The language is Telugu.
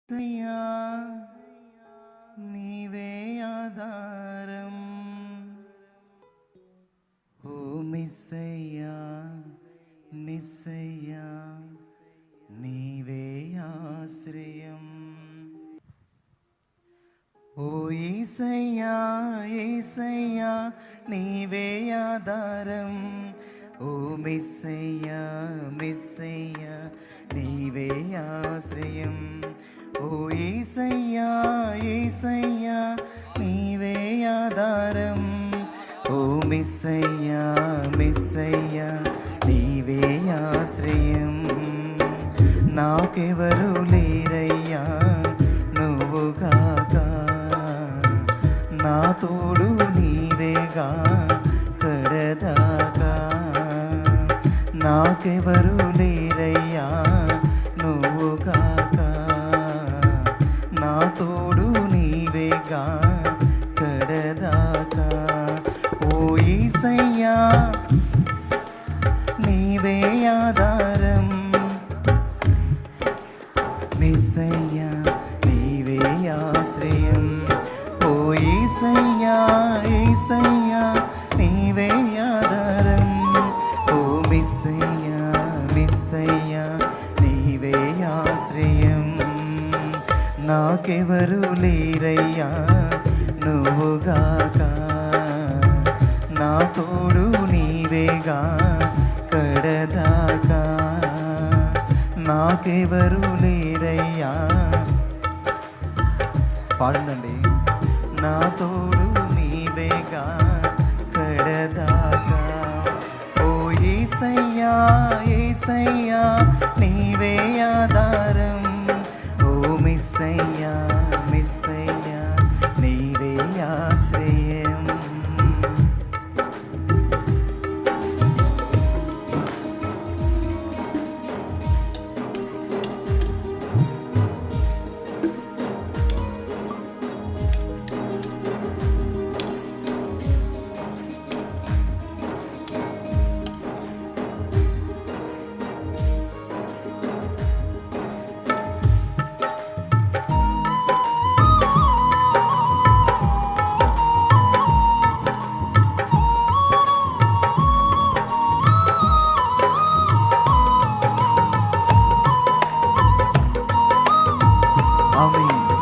యేసయ్యా నీవే ఆధారం ఓ మిస్సయ్యా మిస్సయ్యా నీవే ఆశ్రయం ఓ యేసయ్యా యేసయ్యా నీవే ఆధారం ఓ మిస్సయ్యా మిస్సయ్యా నీవే ఆశ్రయం ఓ యేసయ్యా యేసయ్యా నీవే ఆధారం ఓ మిస్సయ్యా మిస్సయ్యా నీవే ఆశ్రయం నాకెవరు లేరయ్యా నువ్వుగాక నా తోడు నీవేగా కడదాకా నాకెవరు లేరయ్యా నువ్వుగాక నా తోడు నీవేగా కడదాకా ఓ యేసయ్యా నీవే ఆధారం మిస్సయ్యా నీవే ఆశ్రయం ఓ యేసయ్యా యేసయ్యా నీవే ఆధారం ఓ మిస్సయ్యా మిస్సయ్యా నీవే ఆశ్రయం నాకెవరు లేరయ్యా నువ్వుగాక నా తోడు నీవేగా కడదాకా నాకెవరు లేరయ్యా పాడండి నా తోడు నీవేగా కడదాకా ఓ యేసయ్యా యేసయ్యా నీవే ఆధారం ఓ మిస్సయ్యా మిస్సయ్యా నీవే ఆశ్రయం ఆమేన్.